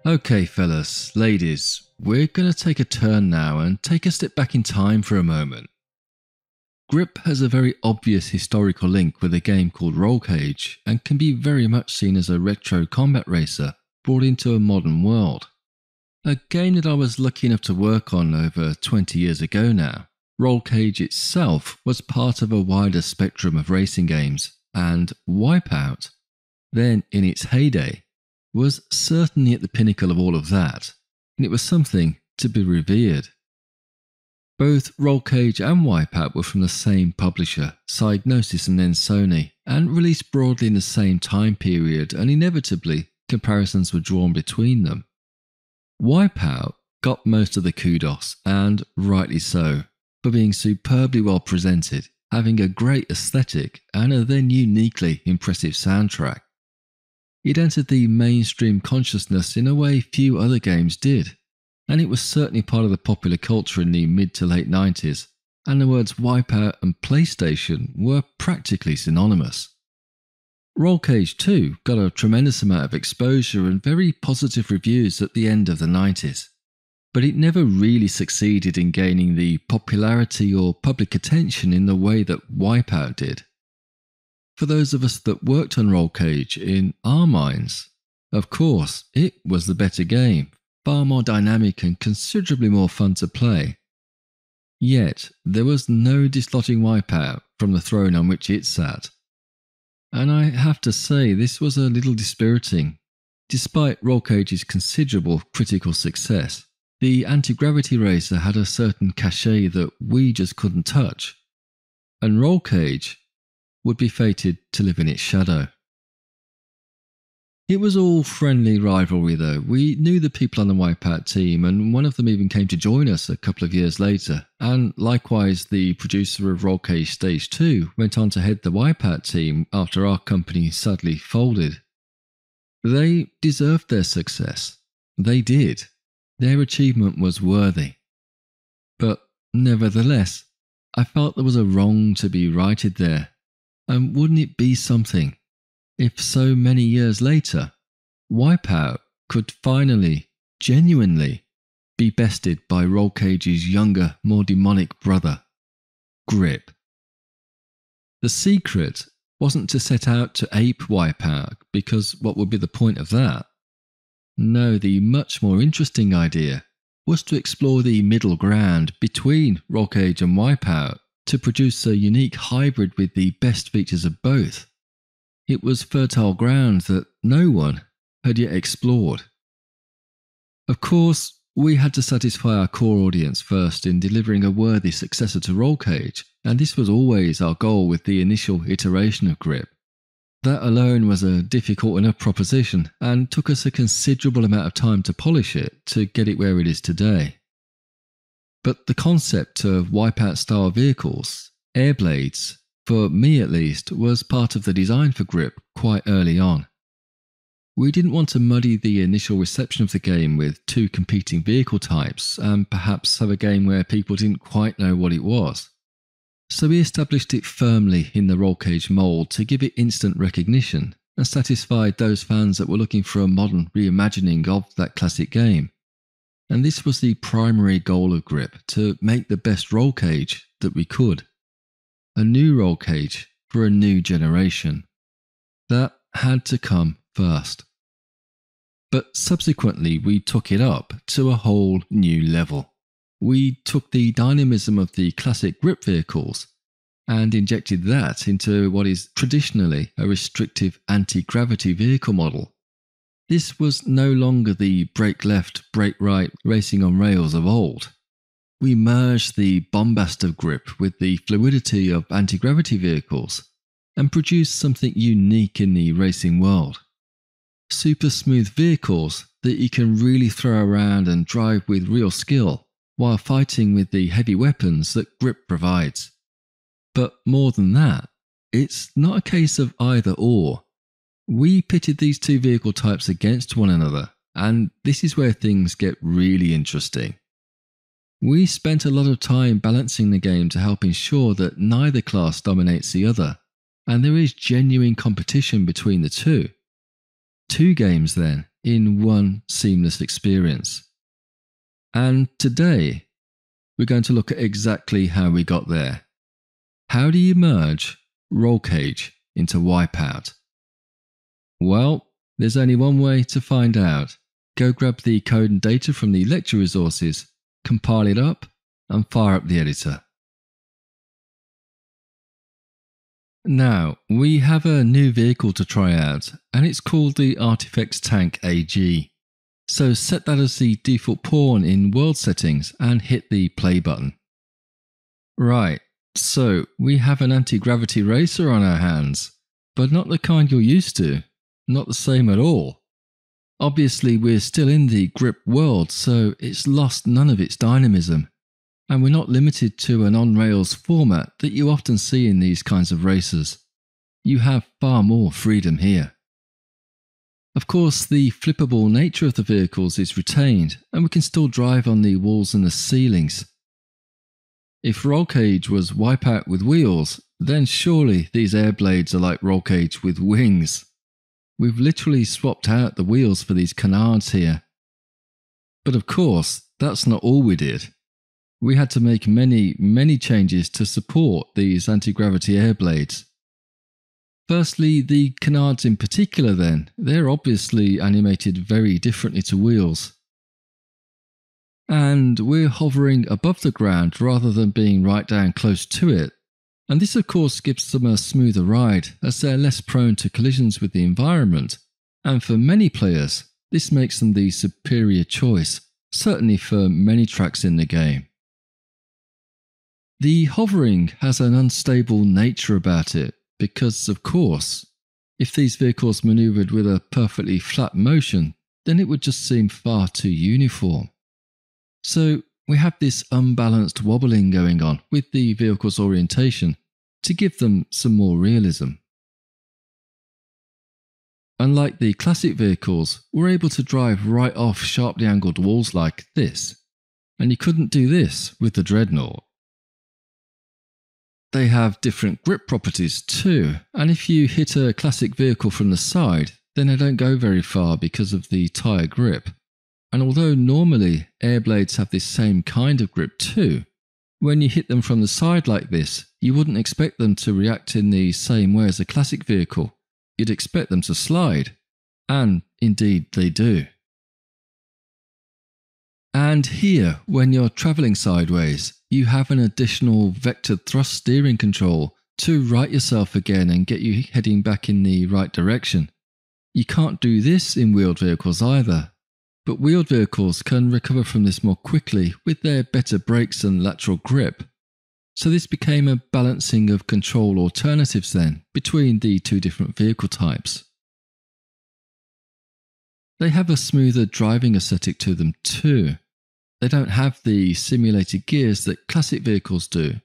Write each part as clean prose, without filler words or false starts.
Okay fellas, ladies, we're going to take a turn now and take a step back in time for a moment. GRIP has a very obvious historical link with a game called Rollcage and can be very much seen as a retro combat racer brought into a modern world. A game that I was lucky enough to work on over 20 years ago now. Rollcage itself was part of a wider spectrum of racing games, and Wipeout, then in its heyday, was certainly at the pinnacle of all of that, and it was something to be revered. Both Rollcage and Wipeout were from the same publisher, Psygnosis and then Sony, and released broadly in the same time period, and inevitably comparisons were drawn between them. Wipeout got most of the kudos, and rightly so, for being superbly well presented, having a great aesthetic and a then uniquely impressive soundtrack. It entered the mainstream consciousness in a way few other games did, and it was certainly part of the popular culture in the mid to late 90s, and the words Wipeout and PlayStation were practically synonymous. Rollcage 2 got a tremendous amount of exposure and very positive reviews at the end of the 90s, but it never really succeeded in gaining the popularity or public attention in the way that Wipeout did. For those of us that worked on Rollcage, in our minds, of course, it was the better game, far more dynamic and considerably more fun to play. Yet, there was no dislodging Wipeout from the throne on which it sat. And I have to say, this was a little dispiriting. Despite Rollcage's considerable critical success, the anti-gravity racer had a certain cachet that we just couldn't touch. And Rollcage would be fated to live in its shadow. It was all friendly rivalry though. We knew the people on the Wipeout team, and one of them even came to join us a couple of years later, and likewise the producer of Rollcage Stage 2 went on to head the Wipeout team after our company sadly folded. They deserved their success. They did. Their achievement was worthy. But nevertheless, I felt there was a wrong to be righted there. And wouldn't it be something if so many years later, Wipeout could finally, genuinely, be bested by Rollcage's younger, more demonic brother, GRIP? The secret wasn't to set out to ape Wipeout, because what would be the point of that? No, the much more interesting idea was to explore the middle ground between Rollcage and Wipeout to produce a unique hybrid with the best features of both. It was fertile ground that no one had yet explored. Of course, we had to satisfy our core audience first in delivering a worthy successor to Rollcage, and this was always our goal with the initial iteration of GRIP. That alone was a difficult enough proposition, and took us a considerable amount of time to polish it to get it where it is today. But the concept of Wipeout-style vehicles, Airblades, for me at least, was part of the design for GRIP quite early on. We didn't want to muddy the initial reception of the game with two competing vehicle types and perhaps have a game where people didn't quite know what it was. So we established it firmly in the Rollcage mould to give it instant recognition and satisfied those fans that were looking for a modern reimagining of that classic game. And this was the primary goal of GRIP, to make the best Rollcage that we could. A new Rollcage for a new generation. That had to come first. But subsequently we took it up to a whole new level. We took the dynamism of the classic GRIP vehicles and injected that into what is traditionally a restrictive anti-gravity vehicle model. This was no longer the brake left, brake right racing on rails of old. We merged the bombast of GRIP with the fluidity of anti-gravity vehicles and produced something unique in the racing world. Super smooth vehicles that you can really throw around and drive with real skill while fighting with the heavy weapons that GRIP provides. But more than that, it's not a case of either or. We pitted these two vehicle types against one another, and this is where things get really interesting. We spent a lot of time balancing the game to help ensure that neither class dominates the other, and there is genuine competition between the two. Two games then, in one seamless experience. And today, we're going to look at exactly how we got there. How do you merge Rollcage into Wipeout? Well, there's only one way to find out. Go grab the code and data from the lecture resources, compile it up, and fire up the editor. Now, we have a new vehicle to try out, and it's called the Artifacts Tank AG. So set that as the default pawn in world settings and hit the play button. Right, so we have an anti-gravity racer on our hands, but not the kind you're used to, not the same at all. Obviously we're still in the GRIP world, so it's lost none of its dynamism. And we're not limited to an on-rails format that you often see in these kinds of races. You have far more freedom here. Of course, the flippable nature of the vehicles is retained, and we can still drive on the walls and the ceilings. If Rollcage was Wipeout with wheels, then surely these Airblades are like Rollcage with wings. We've literally swapped out the wheels for these canards here. But of course, that's not all we did. We had to make many changes to support these anti-gravity Airblades. Firstly, the canards in particular then, they're obviously animated very differently to wheels. And we're hovering above the ground rather than being right down close to it. And this of course gives them a smoother ride as they're less prone to collisions with the environment. And for many players, this makes them the superior choice, certainly for many tracks in the game. The hovering has an unstable nature about it because, of course, if these vehicles manoeuvred with a perfectly flat motion, then it would just seem far too uniform. So we have this unbalanced wobbling going on with the vehicle's orientation to give them some more realism. Unlike the classic vehicles, we're able to drive right off sharply angled walls like this, and you couldn't do this with the Dreadnought. They have different grip properties too, and if you hit a classic vehicle from the side, then they don't go very far because of the tyre grip. And although normally Airblades have this same kind of grip too, when you hit them from the side like this, you wouldn't expect them to react in the same way as a classic vehicle. You'd expect them to slide, and indeed they do. And here, when you're travelling sideways, you have an additional vectored thrust steering control to right yourself again and get you heading back in the right direction. You can't do this in wheeled vehicles either, but wheeled vehicles can recover from this more quickly with their better brakes and lateral grip. So this became a balancing of control alternatives then between the two different vehicle types. They have a smoother driving aesthetic to them too. They don't have the simulated gears that classic vehicles do,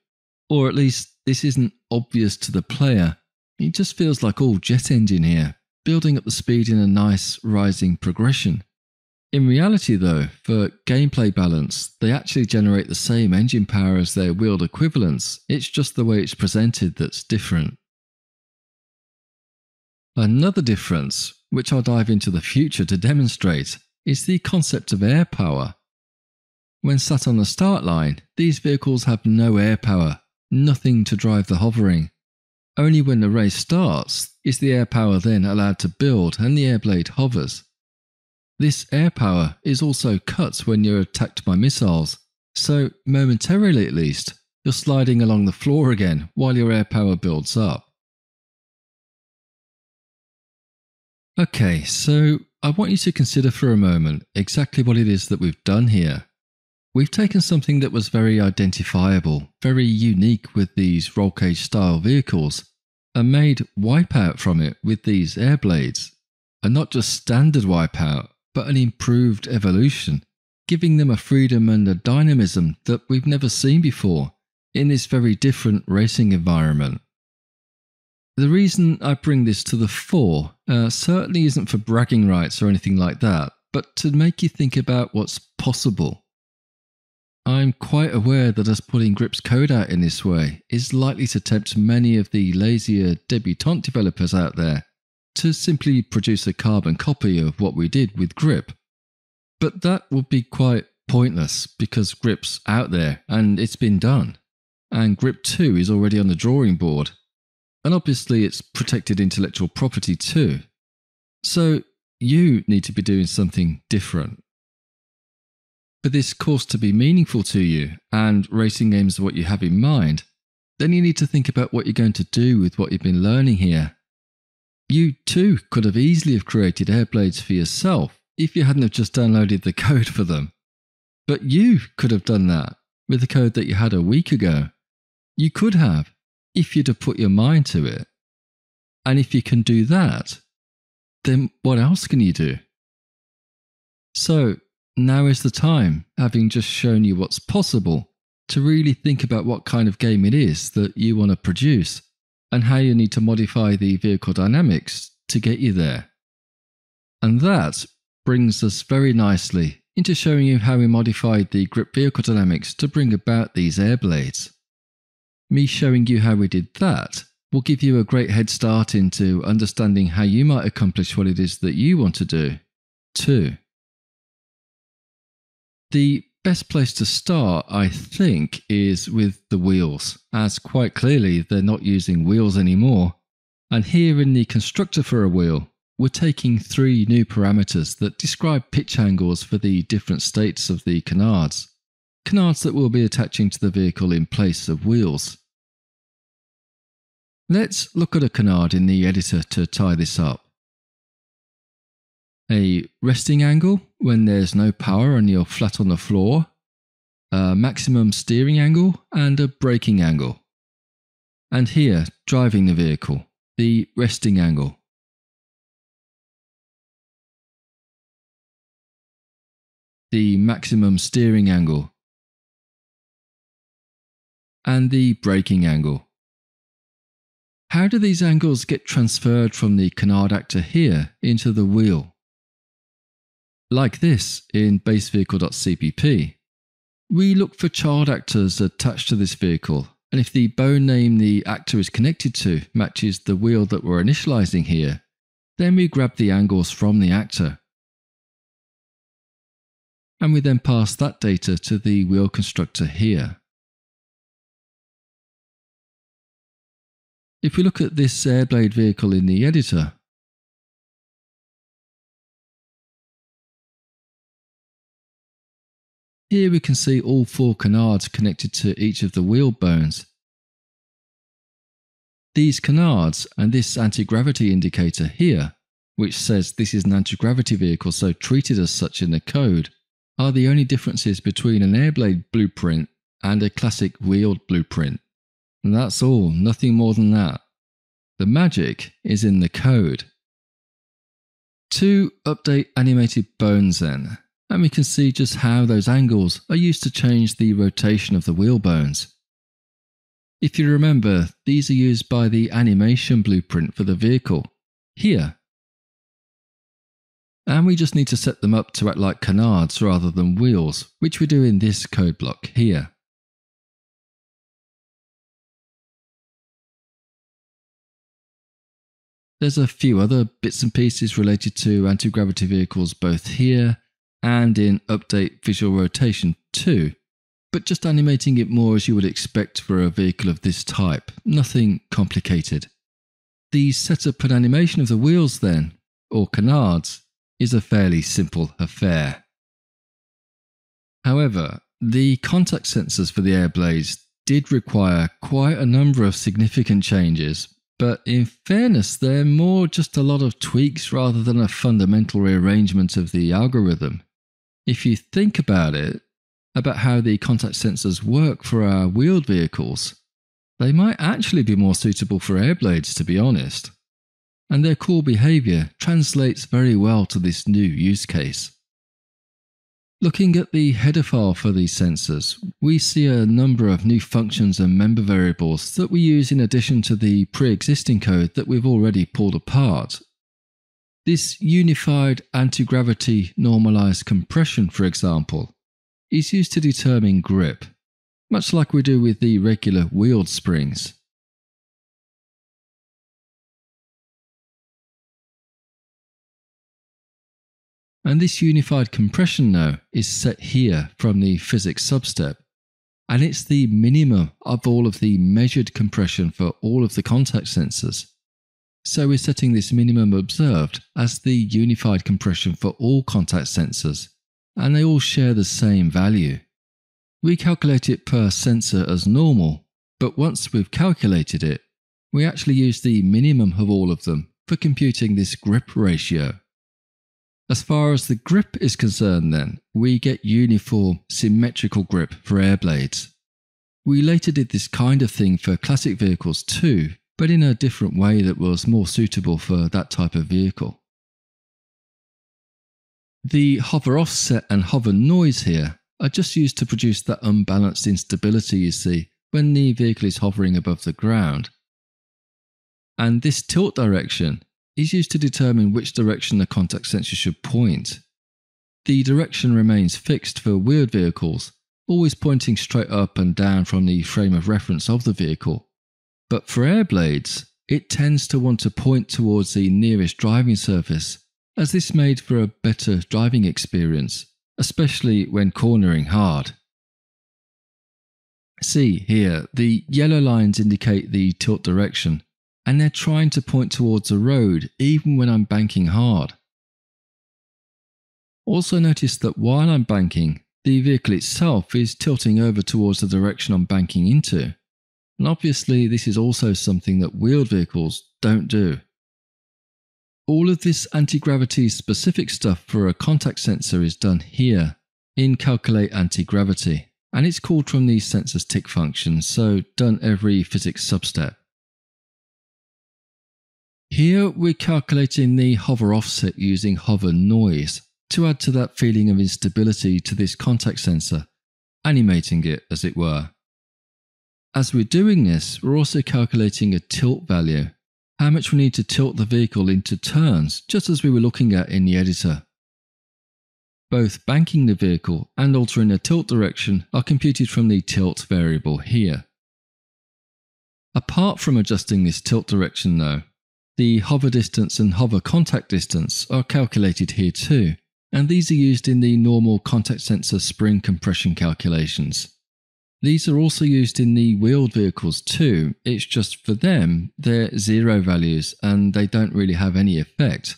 or at least this isn't obvious to the player. It just feels like all jet engine here, building up the speed in a nice rising progression. In reality though, for gameplay balance, they actually generate the same engine power as their wheeled equivalents, it's just the way it's presented that's different. Another difference, which I'll dive into the future to demonstrate, is the concept of air power. When sat on the start line, these vehicles have no air power, nothing to drive the hovering. Only when the race starts is the air power then allowed to build and the Airblade hovers. This air power is also cut when you're attacked by missiles, so momentarily at least, you're sliding along the floor again while your air power builds up. Okay, so I want you to consider for a moment exactly what it is that we've done here. We've taken something that was very identifiable, very unique with these Rollcage style vehicles, and made Wipeout from it with these Airblades. And not just standard Wipeout, but an improved evolution, giving them a freedom and a dynamism that we've never seen before in this very different racing environment. The reason I bring this to the fore certainly isn't for bragging rights or anything like that, but to make you think about what's possible. I'm quite aware that us putting GRIP's code out in this way is likely to tempt many of the lazier debutante developers out there, to simply produce a carbon copy of what we did with GRIP. But that would be quite pointless because GRIP's out there and it's been done. And GRIP 2 is already on the drawing board. And obviously it's protected intellectual property too. So you need to be doing something different. For this course to be meaningful to you and racing games are what you have in mind, then you need to think about what you're going to do with what you've been learning here. You too could have easily have created Airblades for yourself if you hadn't have just downloaded the code for them. But you could have done that with the code that you had a week ago. You could have, if you'd have put your mind to it. And if you can do that, then what else can you do? So now is the time, having just shown you what's possible, to really think about what kind of game it is that you want to produce and how you need to modify the vehicle dynamics to get you there. And that brings us very nicely into showing you how we modified the GRIP vehicle dynamics to bring about these Airblades. Me showing you how we did that will give you a great head start into understanding how you might accomplish what it is that you want to do, too. The best place to start, I think, is with the wheels, as quite clearly they're not using wheels anymore. And here in the constructor for a wheel, we're taking 3 new parameters that describe pitch angles for the different states of the canards that we'll be attaching to the vehicle in place of wheels. Let's look at a canard in the editor to tie this up. A resting angle when there's no power and you're flat on the floor, a maximum steering angle and a braking angle. And here, driving the vehicle, the resting angle. The maximum steering angle. And the braking angle. How do these angles get transferred from the canard actor here into the wheel? Like this in basevehicle.cpp. We look for child actors attached to this vehicle, and if the bone name the actor is connected to matches the wheel that we're initializing here, then we grab the angles from the actor. And we then pass that data to the wheel constructor here. If we look at this Airblade vehicle in the editor, here we can see all 4 canards connected to each of the wheel bones. These canards and this anti-gravity indicator here, which says this is an anti-gravity vehicle so treated as such in the code, are the only differences between an Airblade blueprint and a classic wheeled blueprint. And that's all, nothing more than that. The magic is in the code. To update animated bones then, and we can see just how those angles are used to change the rotation of the wheel bones. If you remember, these are used by the animation blueprint for the vehicle, here. And we just need to set them up to act like canards rather than wheels, which we do in this code block here. There's a few other bits and pieces related to anti-gravity vehicles both here and in update visual rotation too, but just animating it more as you would expect for a vehicle of this type, nothing complicated. The setup and animation of the wheels then, or canards, is a fairly simple affair. However, the contact sensors for the Airblades did require quite a number of significant changes, but in fairness they're more just a lot of tweaks rather than a fundamental rearrangement of the algorithm. If you think about it, about how the contact sensors work for our wheeled vehicles, they might actually be more suitable for Airblades, to be honest. And their core behaviour translates very well to this new use case. Looking at the header file for these sensors, we see a number of new functions and member variables that we use in addition to the pre-existing code that we've already pulled apart. This unified anti-gravity normalized compression, for example, is used to determine grip, much like we do with the regular wheeled springs. And this unified compression now is set here from the physics substep, and it's the minimum of all of the measured compression for all of the contact sensors. So we're setting this minimum observed as the unified compression for all contact sensors, and they all share the same value. We calculate it per sensor as normal, but once we've calculated it, we actually use the minimum of all of them for computing this grip ratio. As far as the grip is concerned then, we get uniform, symmetrical grip for airblades. We later did this kind of thing for classic vehicles too, but in a different way that was more suitable for that type of vehicle. The hover offset and hover noise here are just used to produce that unbalanced instability you see when the vehicle is hovering above the ground. And this tilt direction is used to determine which direction the contact sensor should point. The direction remains fixed for wheeled vehicles, always pointing straight up and down from the frame of reference of the vehicle. But for airblades, it tends to want to point towards the nearest driving surface, as this made for a better driving experience, especially when cornering hard. See here, the yellow lines indicate the tilt direction, and they're trying to point towards a road even when I'm banking hard. Also notice that while I'm banking, the vehicle itself is tilting over towards the direction I'm banking into. And obviously this is also something that wheeled vehicles don't do. All of this anti-gravity specific stuff for a contact sensor is done here in Calculate Anti-Gravity, and it's called from the sensor's tick function, so done every physics substep. Here we're calculating the hover offset using hover noise to add to that feeling of instability to this contact sensor, animating it as it were. As we're doing this, we're also calculating a tilt value, how much we need to tilt the vehicle into turns, just as we were looking at in the editor. Both banking the vehicle and altering the tilt direction are computed from the tilt variable here. Apart from adjusting this tilt direction though, the hover distance and hover contact distance are calculated here too, and these are used in the normal contact sensor spring compression calculations. These are also used in the wheeled vehicles too, it's just for them they're zero values and they don't really have any effect.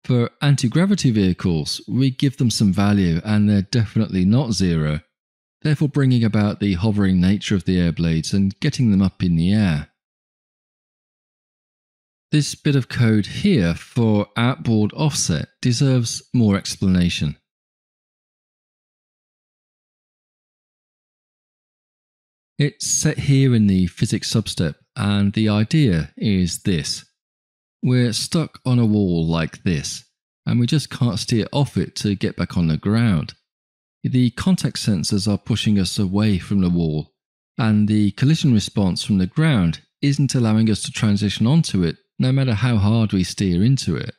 For anti-gravity vehicles, we give them some value and they're definitely not zero, therefore bringing about the hovering nature of the airblades and getting them up in the air. This bit of code here for outboard offset deserves more explanation. It's set here in the physics substep, and the idea is this. We're stuck on a wall like this, and we just can't steer off it to get back on the ground. The contact sensors are pushing us away from the wall, and the collision response from the ground isn't allowing us to transition onto it no matter how hard we steer into it.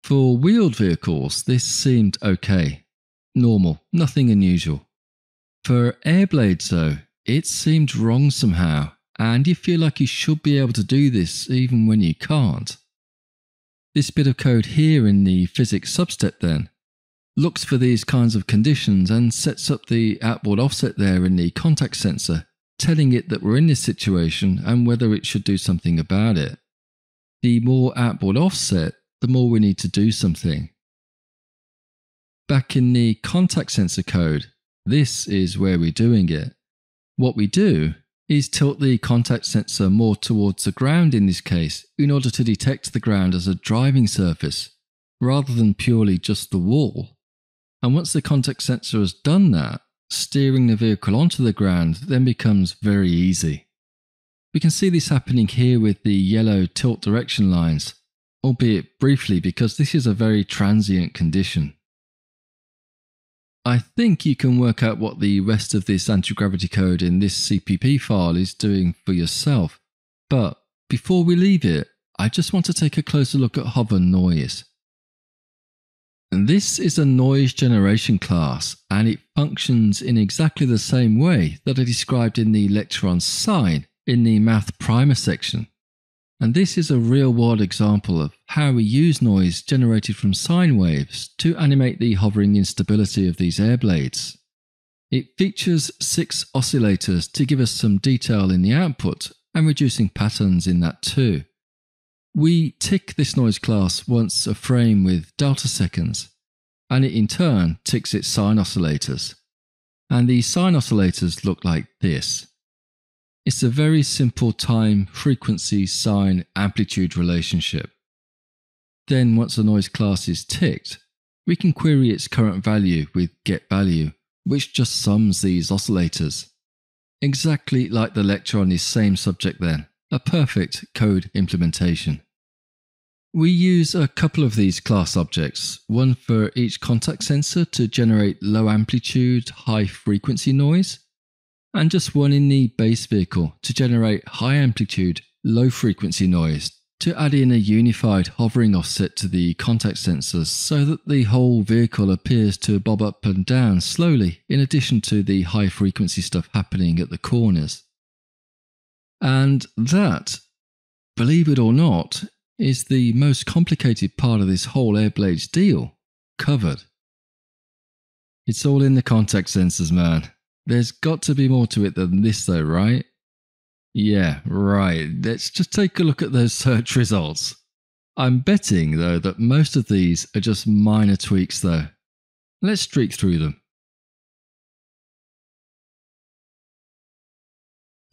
For wheeled vehicles, this seemed okay. Normal, nothing unusual. For airblades though, it seemed wrong somehow, and you feel like you should be able to do this even when you can't. This bit of code here in the physics substep then looks for these kinds of conditions and sets up the outboard offset there in the contact sensor, telling it that we're in this situation and whether it should do something about it. The more outboard offset, the more we need to do something. Back in the contact sensor code, this is where we're doing it. What we do is tilt the contact sensor more towards the ground in this case in order to detect the ground as a driving surface, rather than purely just the wall. And once the contact sensor has done that, steering the vehicle onto the ground then becomes very easy. We can see this happening here with the yellow tilt direction lines, albeit briefly because this is a very transient condition. I think you can work out what the rest of this anti-gravity code in this CPP file is doing for yourself, but before we leave it, I just want to take a closer look at hover noise. This is a noise generation class, and it functions in exactly the same way that I described in the lecture on sine in the math primer section. And this is a real-world example of how we use noise generated from sine waves to animate the hovering instability of these airblades. It features 6 oscillators to give us some detail in the output and reducing patterns in that too. We tick this noise class once a frame with delta seconds, and it in turn ticks its sine oscillators. And the sine oscillators look like this. It's a very simple time, frequency, sine, amplitude relationship. Then once the noise class is ticked, we can query its current value with getValue, which just sums these oscillators. Exactly like the lecture on this same subject then, a perfect code implementation. We use a couple of these class objects, one for each contact sensor to generate low amplitude, high frequency noise, and just one in the base vehicle to generate high amplitude, low frequency noise to add in a unified hovering offset to the contact sensors so that the whole vehicle appears to bob up and down slowly in addition to the high frequency stuff happening at the corners. And that, believe it or not, is the most complicated part of this whole Airblades deal covered. It's all in the contact sensors, man. There's got to be more to it than this though, right? Yeah, right. Let's just take a look at those search results. I'm betting though that most of these are just minor tweaks though. Let's streak through them.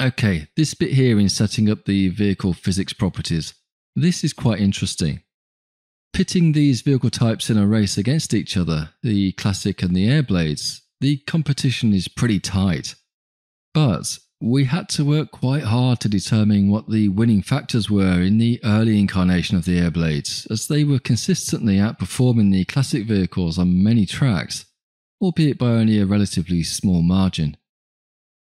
Okay, this bit here in setting up the vehicle physics properties. This is quite interesting. Pitting these vehicle types in a race against each other, the Classic and the Airblades, the competition is pretty tight. But we had to work quite hard to determine what the winning factors were in the early incarnation of the Airblades, as they were consistently outperforming the Classic vehicles on many tracks, albeit by only a relatively small margin.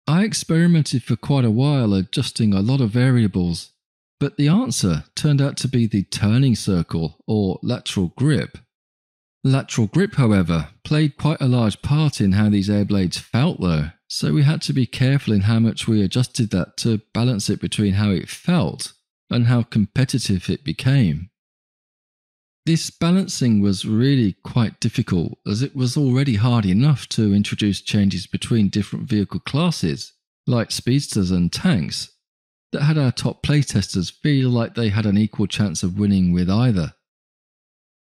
I experimented for quite a while adjusting a lot of variables, but the answer turned out to be the turning circle, or lateral grip. Lateral grip, however, played quite a large part in how these Airblades felt though, so we had to be careful in how much we adjusted that to balance it between how it felt and how competitive it became. This balancing was really quite difficult, as it was already hard enough to introduce changes between different vehicle classes, like speedsters and tanks, that had our top playtesters feel like they had an equal chance of winning with either.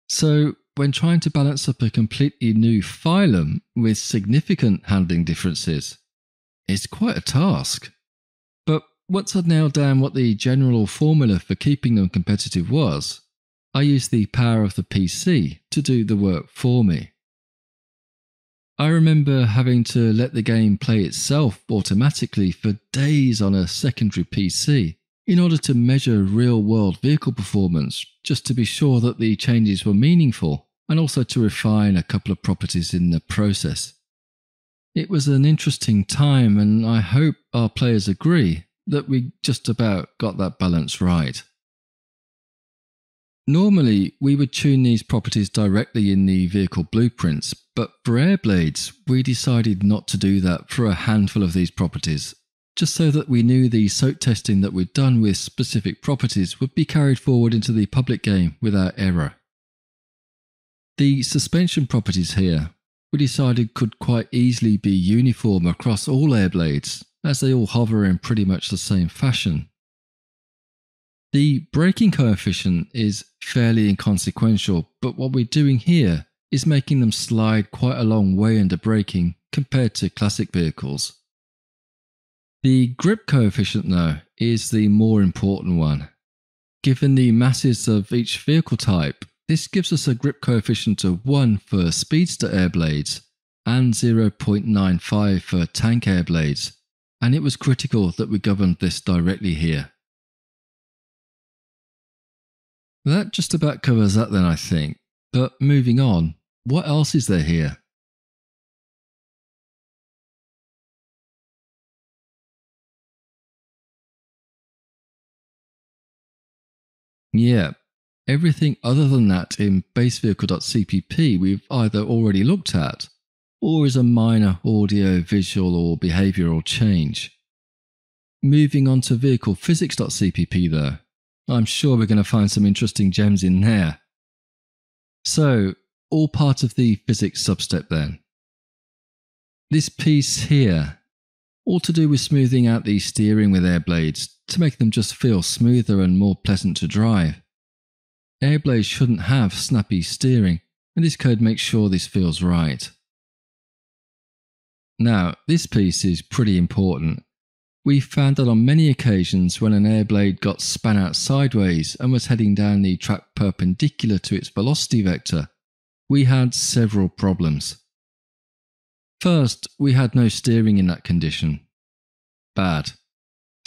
So, when trying to balance up a completely new phylum with significant handling differences, it's quite a task. But once I'd nailed down what the general formula for keeping them competitive was, I used the power of the PC to do the work for me. I remember having to let the game play itself automatically for days on a secondary PC in order to measure real-world vehicle performance, just to be sure that the changes were meaningful and also to refine a couple of properties in the process. It was an interesting time, and I hope our players agree that we just about got that balance right. Normally, we would tune these properties directly in the vehicle blueprints, but for Airblades, we decided not to do that for a handful of these properties, just so that we knew the soak testing that we'd done with specific properties would be carried forward into the public game without error. The suspension properties here, we decided could quite easily be uniform across all Airblades, as they all hover in pretty much the same fashion. The braking coefficient is fairly inconsequential, but what we're doing here is making them slide quite a long way under braking compared to classic vehicles. The grip coefficient though is the more important one. Given the masses of each vehicle type, this gives us a grip coefficient of 1 for speedster Airblades and 0.95 for tank Airblades, and it was critical that we governed this directly here. That just about covers that then, I think. But moving on, what else is there here? Yeah, everything other than that in basevehicle.cpp we've either already looked at, or is a minor audio, visual or behavioural change. Moving on to vehiclephysics.cpp though, I'm sure we're going to find some interesting gems in there. So, all part of the physics substep then. This piece here, all to do with smoothing out the steering with Airblades to make them just feel smoother and more pleasant to drive. Airblades shouldn't have snappy steering, and this code makes sure this feels right. Now, this piece is pretty important. We found that on many occasions when an airblade got span out sideways and was heading down the track perpendicular to its velocity vector, we had several problems. First, we had no steering in that condition. Bad.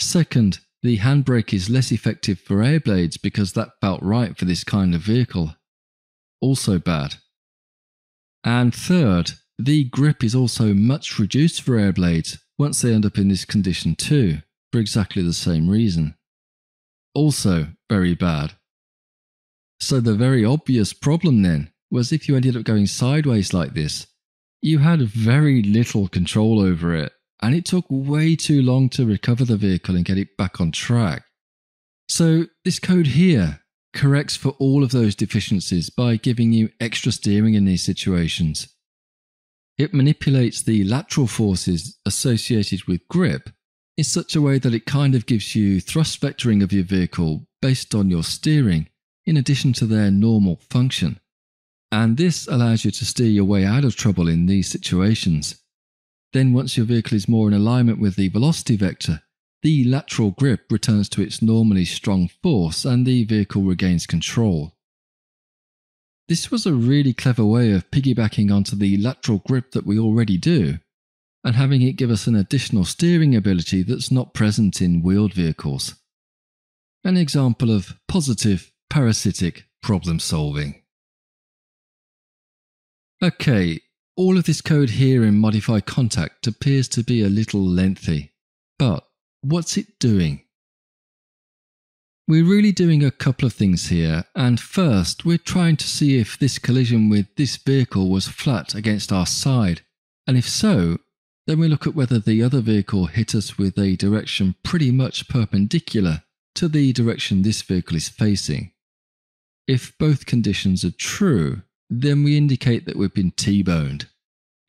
Second, the handbrake is less effective for airblades because that felt right for this kind of vehicle. Also bad. And third, the grip is also much reduced for airblades once they end up in this condition too, for exactly the same reason. Also very bad. So the very obvious problem then was if you ended up going sideways like this, you had very little control over it, and it took way too long to recover the vehicle and get it back on track. So this code here corrects for all of those deficiencies by giving you extra steering in these situations. It manipulates the lateral forces associated with grip in such a way that it kind of gives you thrust vectoring of your vehicle based on your steering in addition to their normal function. And this allows you to steer your way out of trouble in these situations. Then once your vehicle is more in alignment with the velocity vector, the lateral grip returns to its normally strong force and the vehicle regains control. This was a really clever way of piggybacking onto the lateral grip that we already do, and having it give us an additional steering ability that's not present in wheeled vehicles. An example of positive parasitic problem solving. Okay, all of this code here in Modify Contact appears to be a little lengthy, but what's it doing? We're really doing a couple of things here, and first we're trying to see if this collision with this vehicle was flat against our side, and if so, then we look at whether the other vehicle hit us with a direction pretty much perpendicular to the direction this vehicle is facing. If both conditions are true, then we indicate that we've been T-boned.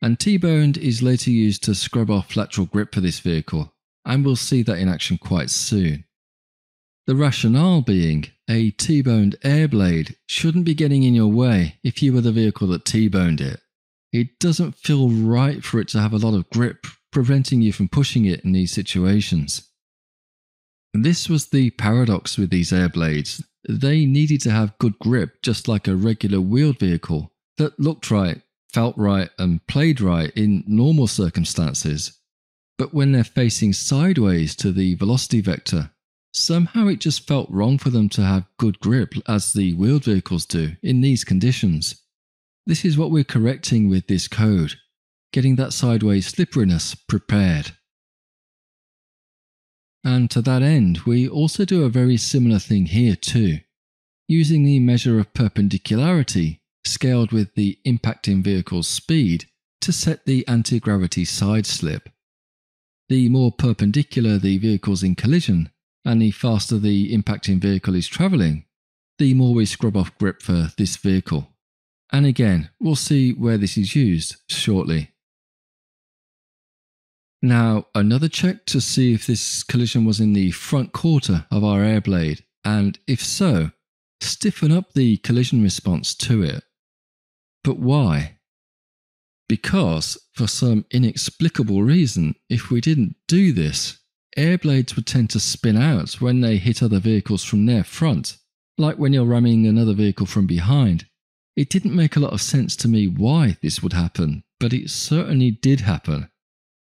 And T-boned is later used to scrub off lateral grip for this vehicle, and we'll see that in action quite soon. The rationale being, a T-boned airblade shouldn't be getting in your way if you were the vehicle that T-boned it. It doesn't feel right for it to have a lot of grip, preventing you from pushing it in these situations. This was the paradox with these airblades. They needed to have good grip just like a regular wheeled vehicle that looked right, felt right and played right in normal circumstances. But when they're facing sideways to the velocity vector, somehow it just felt wrong for them to have good grip as the wheeled vehicles do in these conditions. This is what we're correcting with this code, getting that sideways slipperiness prepared. And to that end, we also do a very similar thing here too, using the measure of perpendicularity scaled with the impacting vehicle's speed to set the anti-gravity side slip. The more perpendicular the vehicle's in collision, and the faster the impacting vehicle is travelling, the more we scrub off grip for this vehicle. And again, we'll see where this is used shortly. Now, another check to see if this collision was in the front quarter of our airblade, and if so, stiffen up the collision response to it. But why? Because, for some inexplicable reason, if we didn't do this, airblades would tend to spin out when they hit other vehicles from their front, like when you're ramming another vehicle from behind. It didn't make a lot of sense to me why this would happen, but it certainly did happen.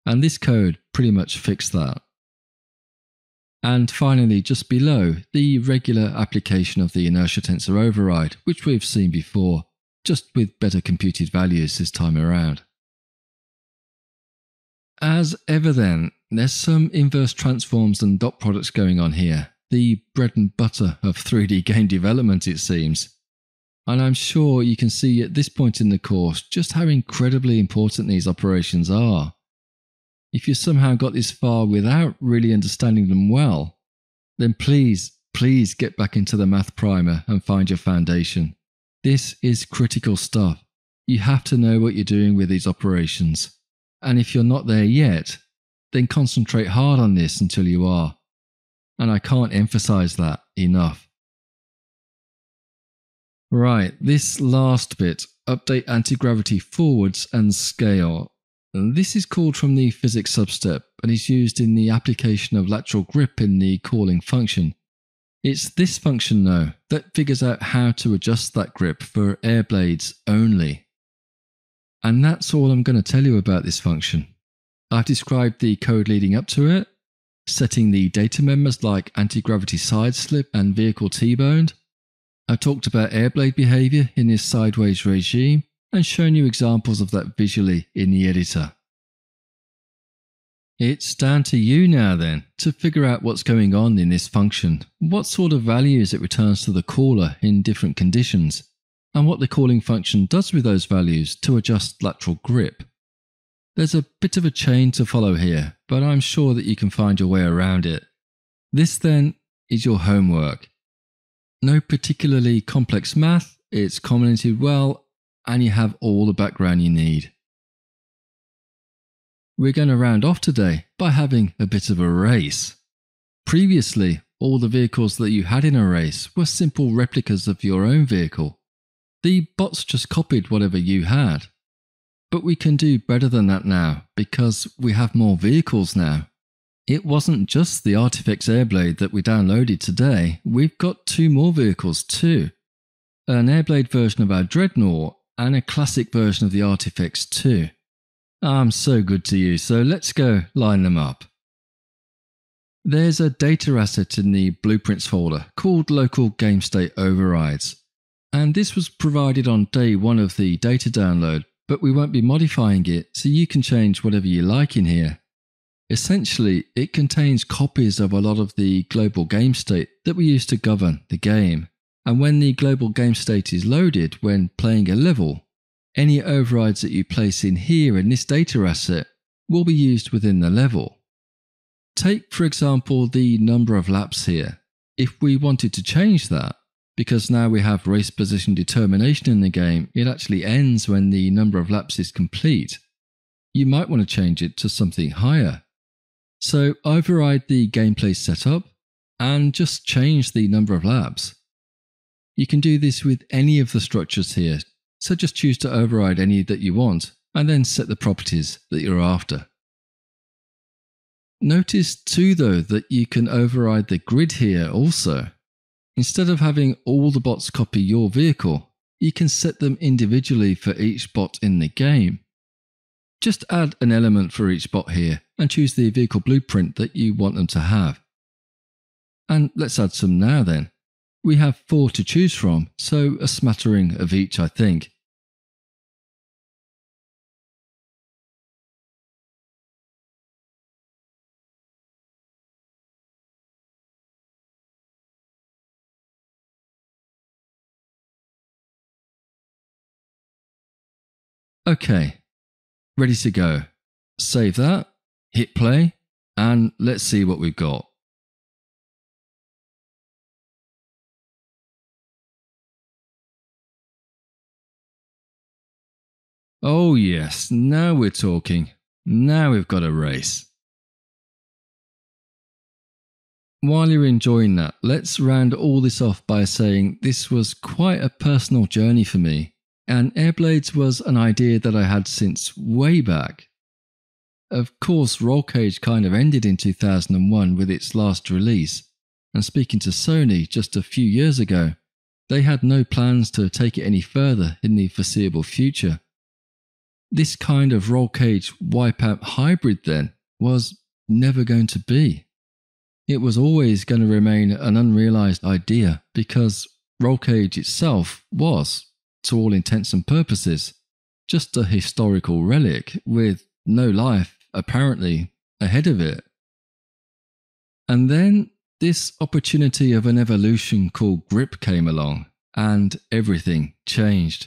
And this code pretty much fixed that. And finally, just below, the regular application of the inertia tensor override, which we've seen before, just with better computed values this time around. As ever then, there's some inverse transforms and dot products going on here, the bread and butter of 3D game development it seems. And I'm sure you can see at this point in the course just how incredibly important these operations are. If you somehow got this far without really understanding them well, then please please get back into the math primer and find your foundation. This is critical stuff. You have to know what you're doing with these operations. And if you're not there yet, then concentrate hard on this until you are. And I can't emphasize that enough. Right, this last bit, update anti-gravity forwards and scale. This is called from the physics substep and is used in the application of lateral grip in the calling function. It's this function though that figures out how to adjust that grip for Airblades only. And that's all I'm going to tell you about this function. I've described the code leading up to it, setting the data members like anti-gravity side slip and vehicle T-boned. I've talked about airblade behavior in this sideways regime and shown you examples of that visually in the editor. It's down to you now then to figure out what's going on in this function, what sort of values it returns to the caller in different conditions, and what the calling function does with those values to adjust lateral grip. There's a bit of a chain to follow here, but I'm sure that you can find your way around it. This then is your homework. No particularly complex math, it's commented well, and you have all the background you need. We're going to round off today by having a bit of a race. Previously, all the vehicles that you had in a race were simple replicas of your own vehicle. The bots just copied whatever you had. But we can do better than that now because we have more vehicles now. It wasn't just the Artifex Airblade that we downloaded today, we've got 2 more vehicles too. An Airblade version of our Dreadnought and a classic version of the Artifex too. I'm so good to you, so let's go line them up. There's a data asset in the Blueprints folder called Local Game State Overrides. And this was provided on day 1 of the data download, but we won't be modifying it so you can change whatever you like in here. Essentially, it contains copies of a lot of the global game state that we use to govern the game. And when the global game state is loaded when playing a level, any overrides that you place in here in this data asset will be used within the level. Take, for example, the number of laps here. If we wanted to change that, because now we have race position determination in the game, it actually ends when the number of laps is complete. You might want to change it to something higher. So override the gameplay setup and just change the number of laps. You can do this with any of the structures here, so just choose to override any that you want and then set the properties that you're after. Notice too though that you can override the grid here also. Instead of having all the bots copy your vehicle, you can set them individually for each bot in the game. Just add an element for each bot here and choose the vehicle blueprint that you want them to have. And let's add some now then. We have 4 to choose from, so a smattering of each I think. Okay, ready to go. Save that, hit play, and let's see what we've got. Oh yes, now we're talking. Now we've got a race. While you're enjoying that, let's round all this off by saying this was quite a personal journey for me. And Airblades was an idea that I had since way back. Of course, Rollcage kind of ended in 2001 with its last release, and speaking to Sony just a few years ago, they had no plans to take it any further in the foreseeable future. This kind of Rollcage Wipeout hybrid then was never going to be. It was always going to remain an unrealized idea because Rollcage itself was, to all intents and purposes, just a historical relic with no life, apparently, ahead of it. And then this opportunity of an evolution called GRIP came along, and everything changed.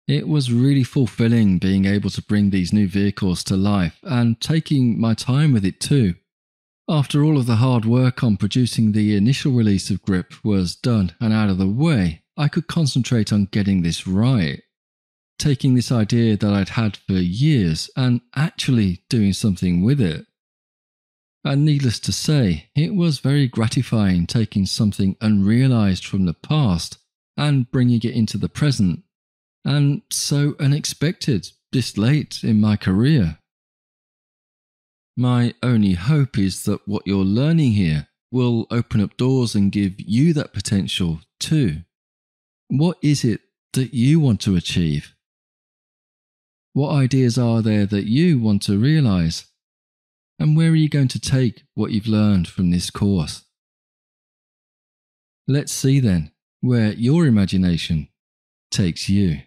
It was really fulfilling being able to bring these new vehicles to life and taking my time with it too. After all of the hard work on producing the initial release of GRIP was done and out of the way, I could concentrate on getting this right. Taking this idea that I'd had for years and actually doing something with it. And needless to say, it was very gratifying taking something unrealized from the past and bringing it into the present, and so unexpected this late in my career. My only hope is that what you're learning here will open up doors and give you that potential too. What is it that you want to achieve? What ideas are there that you want to realize? And where are you going to take what you've learned from this course? Let's see then where your imagination takes you.